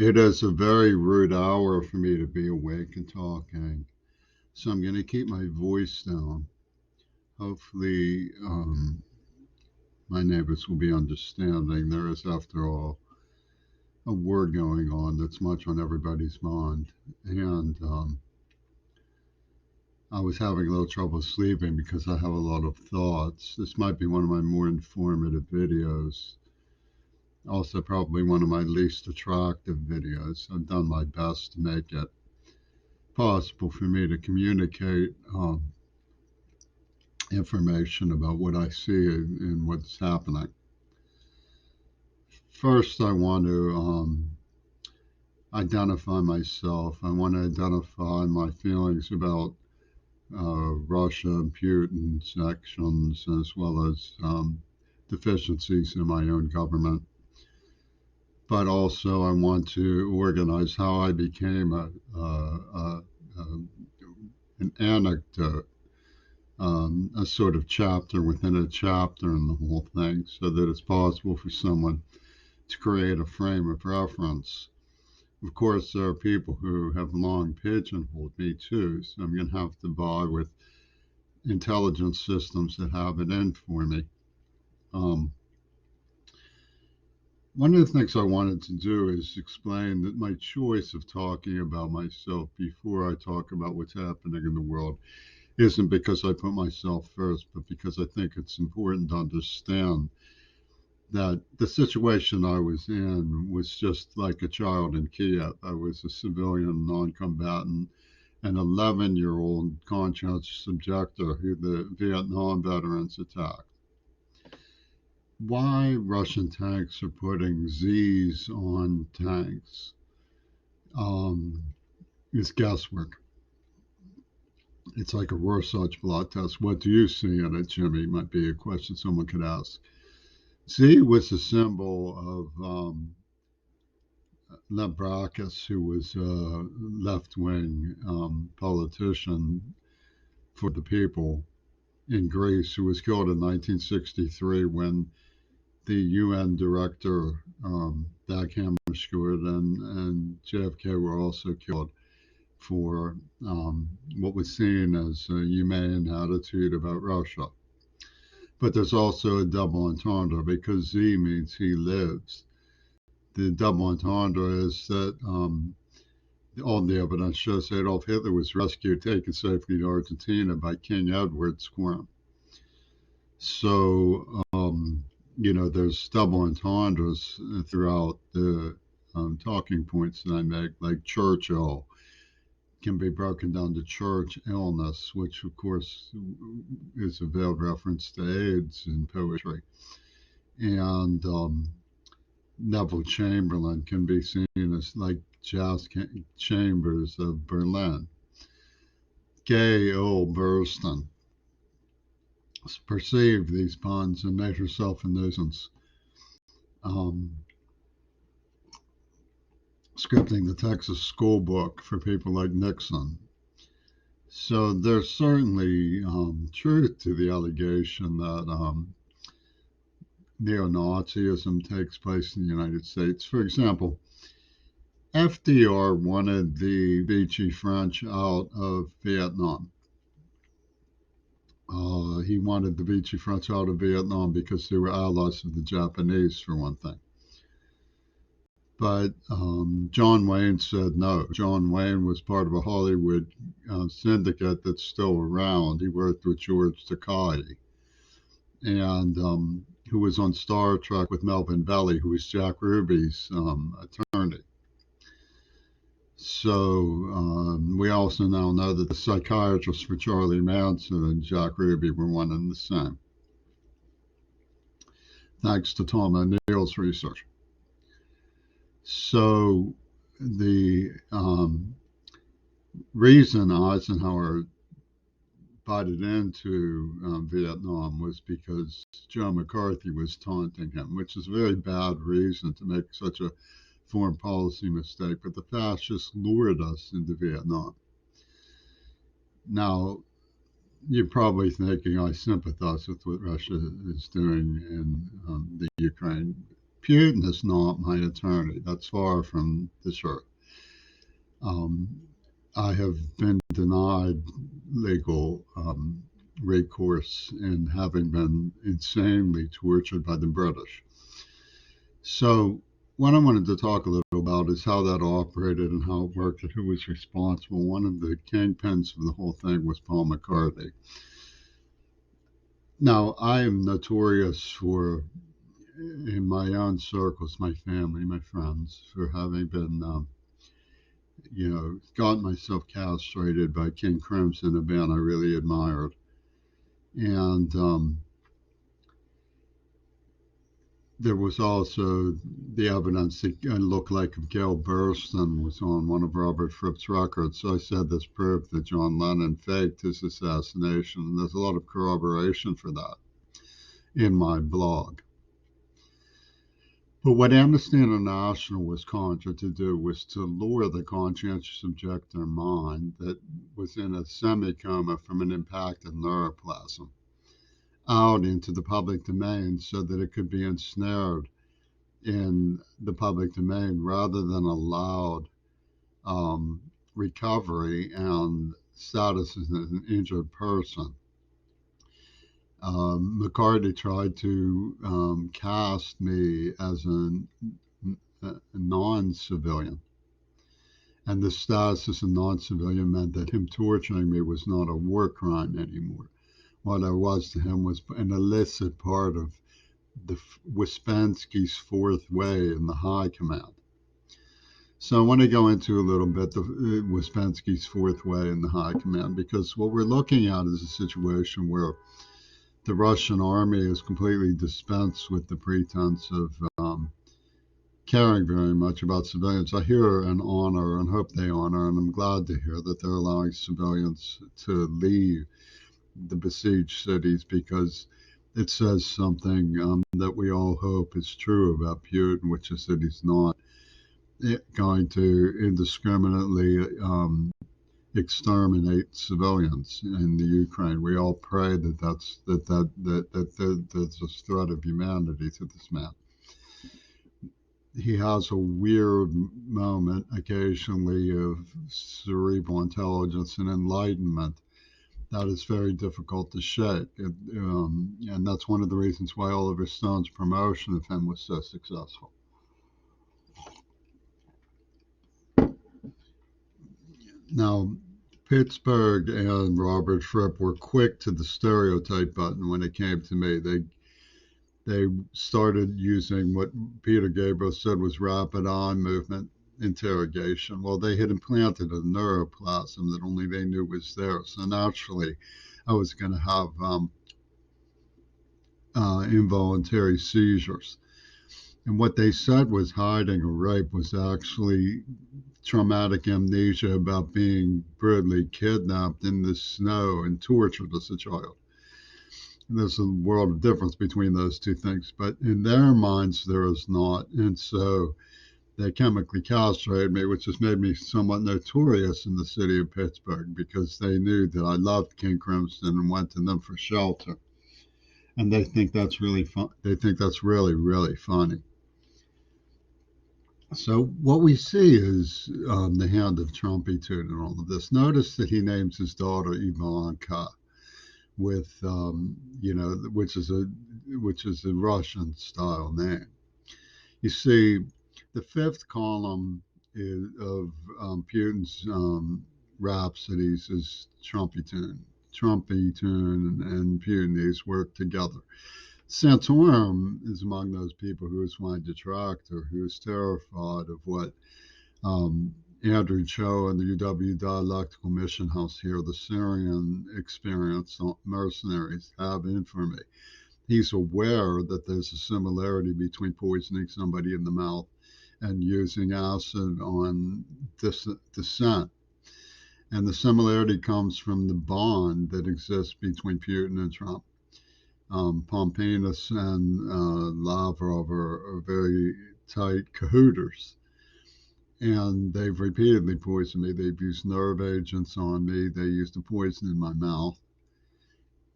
It is a very rude hour for me to be awake and talking, so I'm going to keep my voice down. Hopefully, my neighbors will be understanding. There is, after all, a war going on that's much on everybody's mind. And I was having a little trouble sleeping because I have a lot of thoughts. This might be one of my more informative videos. Also, probably one of my least attractive videos. I've done my best to make it possible for me to communicate information about what I see and what's happening. First, I want to identify myself. I want to identify my feelings about Russia and Putin's actions, as well as deficiencies in my own government. But also, I want to organize how I became an anecdote, a sort of chapter within a chapter in the whole thing, so that it's possible for someone to create a frame of reference. Of course, there are people who have long pigeonholed me too, so I'm going to have to buy with intelligence systems that have it in for me. Um, One of the things I wanted to do is explain that my choice of talking about myself before I talk about what's happening in the world isn't because I put myself first, but because I think it's important to understand that the situation I was in was just like a child in Kiev. I was a civilian non combatant, an 11-year-old conscientious objector who the Vietnam veterans attacked. Why Russian tanks are putting Z's on tanks um, is guesswork. It's like a Rorschach blot test. What do you see in it, Jimmy? Might be a question someone could ask. Z was a symbol of Lebrakis, who was a left-wing politician for the people in Greece, who was killed in 1963 when the UN director, Dag Hammarskjöld, and JFK were also killed for what was seen as a humane attitude about Russia. But there's also a double entendre because Z means he lives. The double entendre is that all the evidence shows Adolf Hitler was rescued, taken safely to Argentina by King Edward's Queen. So, there's double entendres throughout the talking points that I make, like Churchill can be broken down to church illness, which of course is a veiled reference to AIDS in poetry. And Neville Chamberlain can be seen as like jazz chambers of Berlin. Gay old Burston perceived these puns and made herself a nuisance, um, scripting the Texas school book for people like Nixon. So there's certainly truth to the allegation that neo-Nazism takes place in the United States. For example, FDR wanted the Vichy French out of Vietnam. He wanted the Vichy French out of Vietnam because they were allies of the Japanese, for one thing. But John Wayne said no. John Wayne was part of a Hollywood syndicate that's still around. He worked with George Takei, and who was on Star Trek with Melvin Belly, who was Jack Ruby's attorney. So we also now know that the psychiatrists for Charlie Manson and Jack Ruby were one and the same, thanks to Tom O'Neill's research. So the reason Eisenhower butted into Vietnam was because Joe McCarthy was taunting him, which is a very bad reason to make such a foreign policy mistake. But the fascists lured us into Vietnam. Now, you're probably thinking I sympathize with what Russia is doing in the Ukraine. Putin is not my attorney. That's far from the truth. Um, I have been denied legal recourse in having been insanely tortured by the British. So, what I wanted to talk a little about is how that operated and how it worked and who was responsible. One of the kingpins of the whole thing was Paul McCartney. Now, I am notorious for, in my own circles, my family, my friends, for having been, got myself castrated by King Crimson, a band I really admired. And there was also the evidence that it looked like Gail Burstyn was on one of Robert Fripp's records. So I said this proved that John Lennon faked his assassination. And there's a lot of corroboration for that in my blog. But what Amnesty International was conjured to do was to lure the conscientious objector mind that was in a semi-coma from an impacted neuroplasm out into the public domain so that it could be ensnared in the public domain rather than allowed um, recovery and status as an injured person. McCartney tried to cast me as a non-civilian, and the status as a non-civilian meant that him torturing me was not a war crime anymore. What I was to him was an illicit part of the Ouspensky's fourth way in the high command. So I want to go into a little bit the Ouspensky's fourth way in the high command, because what we're looking at is a situation where the Russian army is completely dispensed with the pretense of caring very much about civilians. I hear and honor and hope they honor, and I'm glad to hear that they're allowing civilians to leave the besieged cities because it says something that we all hope is true about Putin, which is that he's not going to indiscriminately exterminate civilians in the Ukraine. We all pray that there's a threat of humanity to this man. He has a weird moment occasionally of cerebral intelligence and enlightenment that is very difficult to shake. And that's one of the reasons why Oliver Stone's promotion of him was so successful. Now, Pittsburgh and Robert Fripp were quick to the stereotype button when it came to me. They started using what Peter Gabriel said was rapid eye movement interrogation. Well, they had implanted a neuroplasm that only they knew was there. So naturally, I was going to have involuntary seizures. And what they said was hiding a rape was actually traumatic amnesia about being brutally kidnapped in the snow and tortured as a child. And there's a world of difference between those two things, but in their minds, there is not. And so they chemically castrated me, which has made me somewhat notorious in the city of Pittsburgh because they knew that I loved King Crimson and went to them for shelter. And they think that's really fun. They think that's really, really funny. So what we see is the hand of Trumpitude in all of this. Notice that he names his daughter Ivanka, with which is a Russian style name. You see, the fifth column of Putin's rhapsodies is Trumpitude. Trumpitude and Putin, these work together. Santorum is among those people who is my detractor, who is terrified of what Andrew Cho and the UW Dialectical Mission House here, the Syrian experienced mercenaries, have in for me. He's aware that there's a similarity between poisoning somebody in the mouth and using acid on dissent. And the similarity comes from the bond that exists between Putin and Trump. Pompeius and Lavrov are very tight cahooters. And they've repeatedly poisoned me. They've used nerve agents on me. They used a poison in my mouth.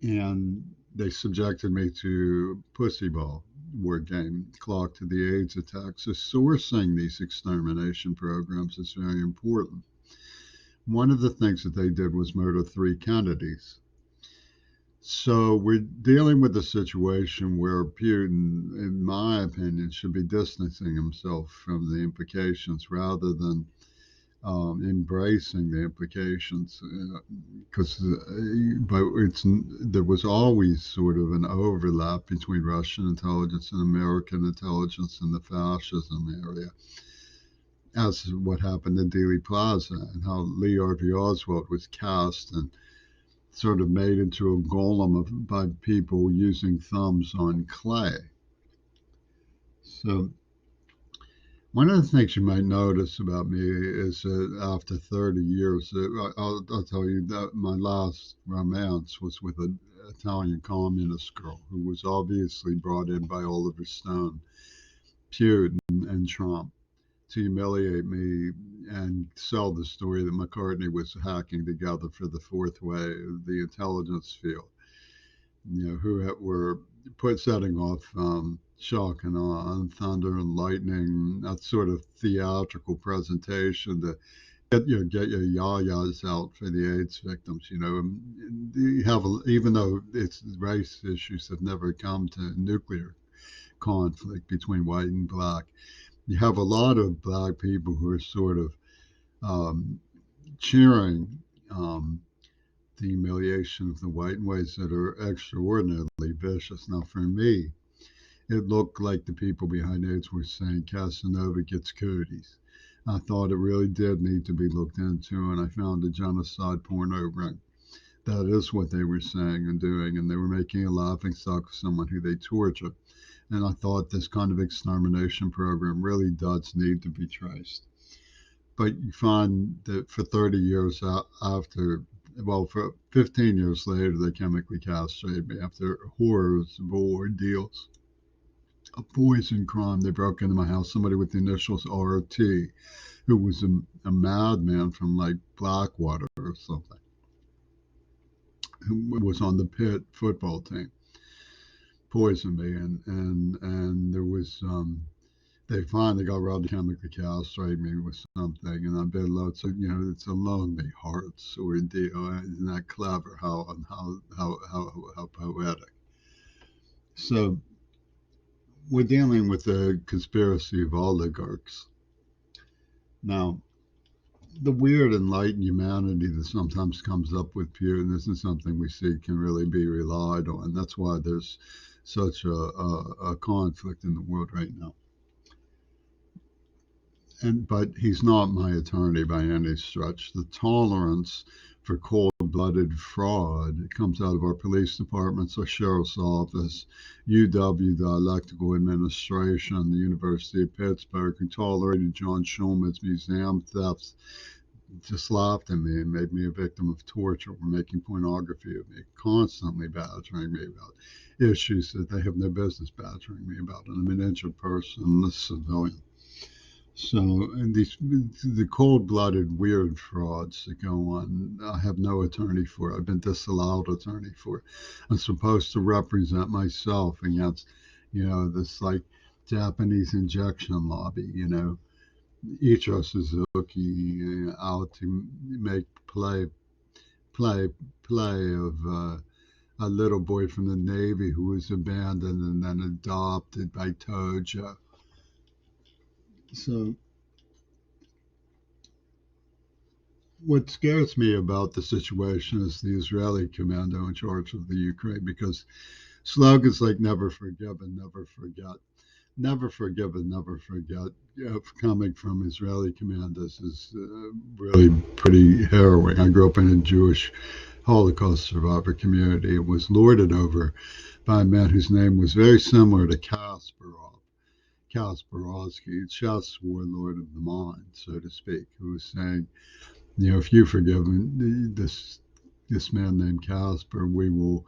And they subjected me to pussy ball, word game, clock to the AIDS attacks. So sourcing these extermination programs is very important. One of the things that they did was murder 3 Kennedys. So we're dealing with a situation where Putin, in my opinion, should be distancing himself from the implications rather than embracing the implications. Because, but there was always sort of an overlap between Russian intelligence and American intelligence in the fascism area, as what happened in Dealey Plaza and how Lee Harvey Oswald was cast and sort of made into a golem by people using thumbs on clay. So one of the things you might notice about me is that after 30 years, I'll tell you that my last romance was with an Italian communist girl who was obviously brought in by Oliver Stone, Putin, and Trump to humiliate me and sell the story that McCartney was hacking together for the fourth way of the intelligence field, who were setting off shock and awe and thunder and lightning, that sort of theatrical presentation to get your yah-yahs out for the AIDS victims. You have even though it's race issues have never come to nuclear conflict between white and black, you have a lot of black people who are sort of um, cheering the humiliation of the white in ways that are extraordinarily vicious. Now, for me, it looked like the people behind AIDS were saying Casanova gets cooties. I thought it really did need to be looked into, and I found a genocide porno ring. That is what they were saying and doing, and they were making a laughing stock of someone who they tortured. And I thought this kind of extermination program really does need to be traced. But you find that for 30 years after, well, for 15 years later, they chemically castrated me after horrors of ordeals of poison crime. They broke into my house, somebody with the initials RT, who was a madman from like Blackwater or something, who was on the Pitt football team, poisoned me. And there was, they finally got around to chemically castrate me with something, and I've been loads. So it's a lonely hearts ordeal. Isn't that clever? How poetic. So we're dealing with a conspiracy of oligarchs. Now, the weird enlightened humanity that sometimes comes up with Putin isn't something we see can really be relied on. That's why there's such a conflict in the world right now. But he's not my attorney by any stretch. The tolerance for cold-blooded fraud comes out of our police departments, our sheriff's office, UW, the electrical administration, the University of Pittsburgh, who tolerated John Schulman's museum thefts, just laughed at me and made me a victim of torture, or making pornography of me, constantly badgering me about issues that they have no business badgering me about. And I'm an injured person, a civilian. So, and the cold-blooded, weird frauds that go on, I have no attorney for. I've been disallowed attorney for. I'm supposed to represent myself against, this like Japanese injection lobby. Ichiro Suzuki out to make play, play of a little boy from the Navy who was abandoned and then adopted by Tojo. So what scares me about the situation is the Israeli commando in charge of the Ukraine, because slogans like never forgive and never forget, never forgive and never forget, coming from Israeli commandos is really pretty harrowing. I grew up in a Jewish Holocaust survivor community. It was lorded over by a man whose name was very similar to Kasparowski, chess warlord of the mind, so to speak, who was saying, if you forgive this man named Casper, we will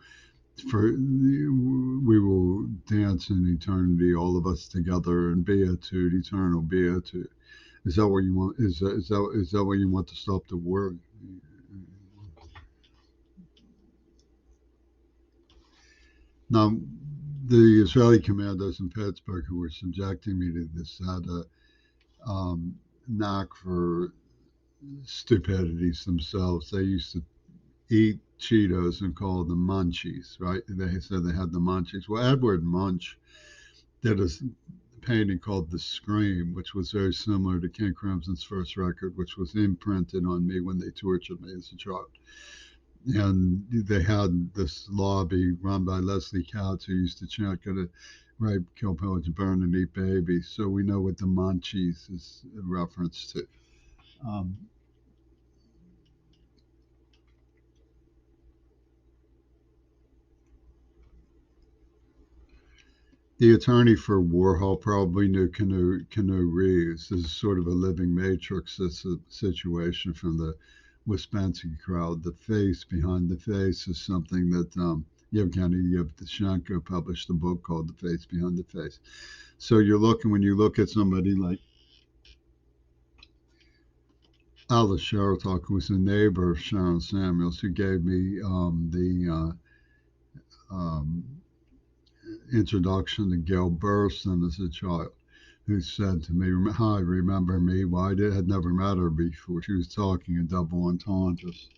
dance in eternity, all of us together, in beatitude, eternal beatitude. Is that what you want? Is that what you want to stop the war? Now, The Israeli commandos in Pittsburgh who were subjecting me to this had a knack for stupidities themselves. They used to eat Cheetos and call them munchies, right? They said they had the munchies. Well, Edward Munch did a painting called The Scream, which was very similar to King Crimson's first record, which was imprinted on me when they tortured me as a child. And they had this lobby run by Leslie Katz, who used to chant, "Gonna rape, kill, pillage, burn, and eat babies." So we know what the munchies is a reference to. Um, the attorney for Warhol probably knew Keanu Reeves. This is sort of a living matrix situation from the Ouspensky crowd. The face behind the face is something that Yevgeny Yevtushenko published a book called The Face Behind the Face. So you're looking, when you look at somebody like Alice Sheratok, who was a neighbor of Sharon Samuels, who gave me the introduction to Gail Burstyn as a child, who said to me, "Hi, remember me?" Well, had never met her before. She was talking in double entendres.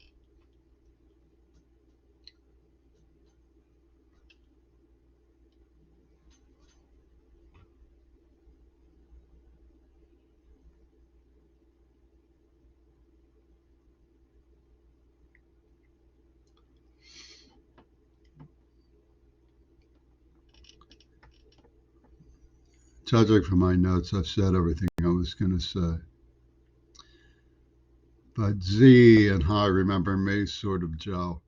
Judging from my notes, I've said everything I was going to say. But Z and Hi, remember me sort of gel.